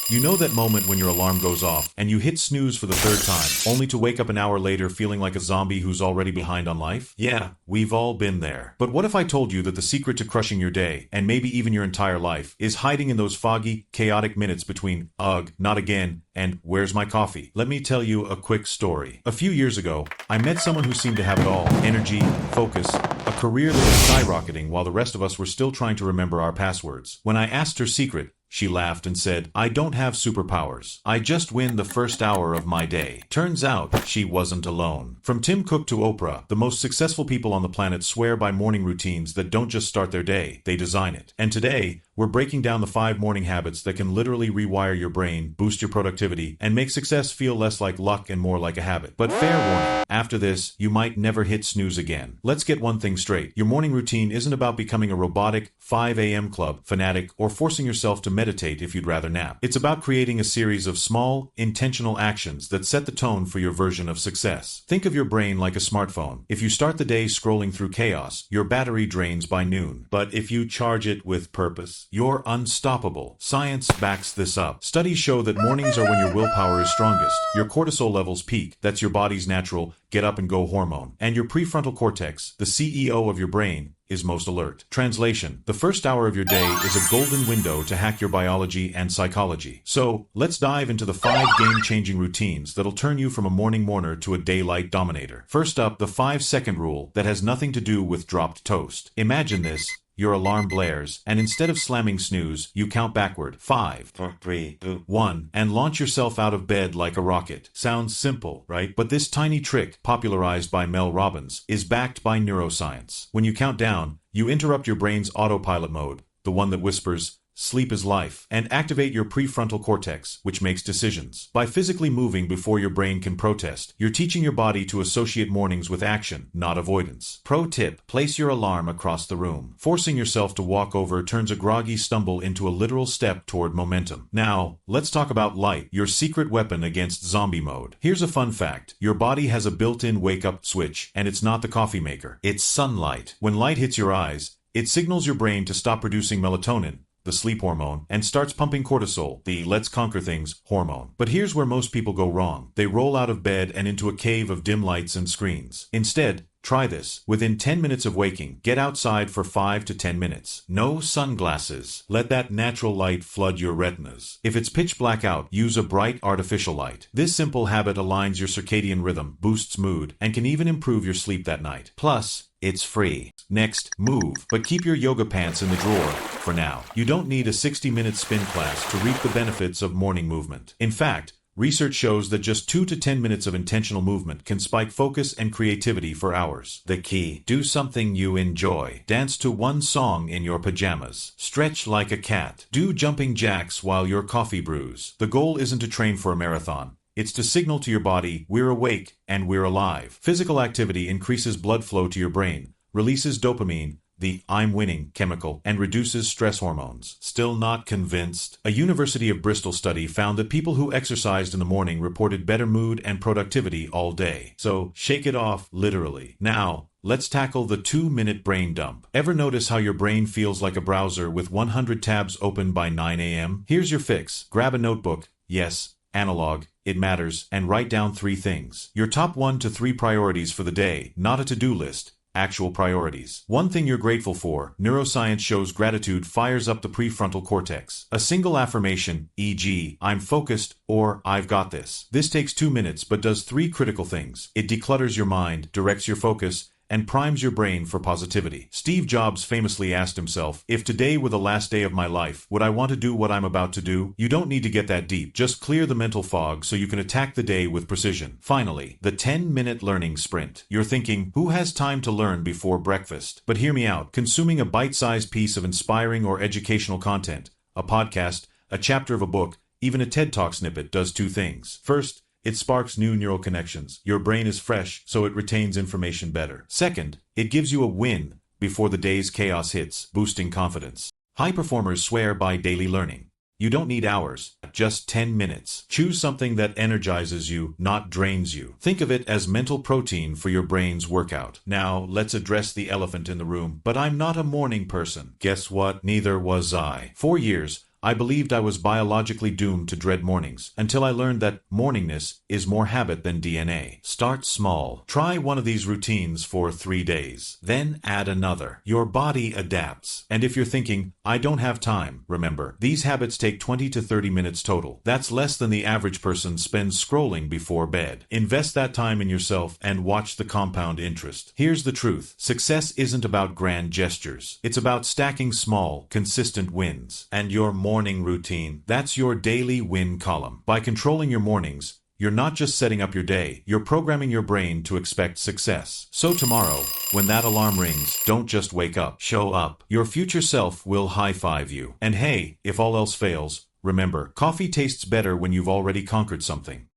You know that moment when your alarm goes off and you hit snooze for the third time, only to wake up an hour later feeling like a zombie who's already behind on life? Yeah, we've all been there. But what if I told you that the secret to crushing your day, and maybe even your entire life, is hiding in those foggy, chaotic minutes between, ugh, not again, and where's my coffee? Let me tell you a quick story. A few years ago, I met someone who seemed to have it all: energy, focus, a career that was skyrocketing while the rest of us were still trying to remember our passwords. When I asked her secret, she laughed and said, "I don't have superpowers. I just win the first hour of my day." Turns out, she wasn't alone. From Tim Cook to Oprah, the most successful people on the planet swear by morning routines that don't just start their day, they design it. And today, we're breaking down the 5 morning habits that can literally rewire your brain, boost your productivity, and make success feel less like luck and more like a habit. But fair warning, after this, you might never hit snooze again. Let's get one thing straight. Your morning routine isn't about becoming a robotic 5 a.m. club fanatic or forcing yourself to meditate if you'd rather nap. It's about creating a series of small, intentional actions that set the tone for your version of success. Think of your brain like a smartphone. If you start the day scrolling through chaos, your battery drains by noon. But if you charge it with purpose, you're unstoppable. Science backs this up. Studies show that mornings are when your willpower is strongest. Your cortisol levels peak. That's your body's natural get up and go hormone. And your prefrontal cortex, the CEO of your brain, is most alert. Translation: the first hour of your day is a golden window to hack your biology and psychology. So, let's dive into the 5 game-changing routines that'll turn you from a morning mourner to a daylight dominator. First up, the 5-second rule that has nothing to do with dropped toast. Imagine this. Your alarm blares, and instead of slamming snooze, you count backward. 5, 4, 3, 2, 1, and launch yourself out of bed like a rocket. Sounds simple, right? But this tiny trick, popularized by Mel Robbins, is backed by neuroscience. When you count down, you interrupt your brain's autopilot mode, the one that whispers, "Sleep is life," and activate your prefrontal cortex, which makes decisions. By physically moving before your brain can protest, you're teaching your body to associate mornings with action, not avoidance. Pro tip: place your alarm across the room. Forcing yourself to walk over turns a groggy stumble into a literal step toward momentum. Now, let's talk about light, your secret weapon against zombie mode. Here's a fun fact: your body has a built-in wake-up switch, and it's not the coffee maker. It's sunlight. When light hits your eyes, it signals your brain to stop producing melatonin, the sleep hormone, and starts pumping cortisol, the let's conquer things hormone. But here's where most people go wrong. They roll out of bed and into a cave of dim lights and screens. Instead, try this. Within 10 minutes of waking, get outside for 5 to 10 minutes. No sunglasses. Let that natural light flood your retinas. If it's pitch black out, use a bright artificial light. This simple habit aligns your circadian rhythm, boosts mood, and can even improve your sleep that night. Plus, it's free. Next, move, but keep your yoga pants in the drawer for now. You don't need a 60-minute spin class to reap the benefits of morning movement. In fact, research shows that just 2 to 10 minutes of intentional movement can spike focus and creativity for hours. The key: do something you enjoy. Dance to one song in your pajamas. Stretch like a cat. Do jumping jacks while your coffee brews. The goal isn't to train for a marathon. It's to signal to your body, we're awake and we're alive. Physical activity increases blood flow to your brain, releases dopamine, the "I'm winning" chemical, and reduces stress hormones. Still not convinced? A University of Bristol study found that people who exercised in the morning reported better mood and productivity all day. So, shake it off, literally. Now, let's tackle the 2-minute brain dump. Ever notice how your brain feels like a browser with 100 tabs open by 9 a.m.? Here's your fix. Grab a notebook. Yes, analog. It matters. And write down 3 things. Your top 1 to 3 priorities for the day, not a to-do list. Actual priorities. 1 thing you're grateful for. Neuroscience shows gratitude fires up the prefrontal cortex. A single affirmation, e.g., "I'm focused," or "I've got this." This takes 2 minutes but does 3 critical things. It declutters your mind, directs your focus, and primes your brain for positivity. Steve Jobs famously asked himself, "If today were the last day of my life, would I want to do what I'm about to do?" You don't need to get that deep. Just clear the mental fog so you can attack the day with precision. Finally, the 10-minute learning sprint. You're thinking, who has time to learn before breakfast? But hear me out. Consuming a bite-sized piece of inspiring or educational content, a podcast, a chapter of a book, even a TED Talk snippet does 2 things. First, it sparks new neural connections. Your brain is fresh, so it retains information better. Second, it gives you a win before the day's chaos hits, boosting confidence. High performers swear by daily learning. You don't need hours, just 10 minutes. Choose something that energizes you, not drains you. Think of it as mental protein for your brain's workout. Now, let's address the elephant in the room. But I'm not a morning person. Guess what? Neither was I. For years, I believed I was biologically doomed to dread mornings, until I learned that morningness is more habit than DNA. Start small. Try one of these routines for 3 days. Then add another. Your body adapts. And if you're thinking, I don't have time, remember, these habits take 20 to 30 minutes total. That's less than the average person spends scrolling before bed. Invest that time in yourself and watch the compound interest. Here's the truth. Success isn't about grand gestures. It's about stacking small, consistent wins. And your morning routine, that's your daily win column. By controlling your mornings, you're not just setting up your day, you're programming your brain to expect success. So tomorrow, when that alarm rings, don't just wake up, show up. Your future self will high-five you. And hey, if all else fails, remember, coffee tastes better when you've already conquered something.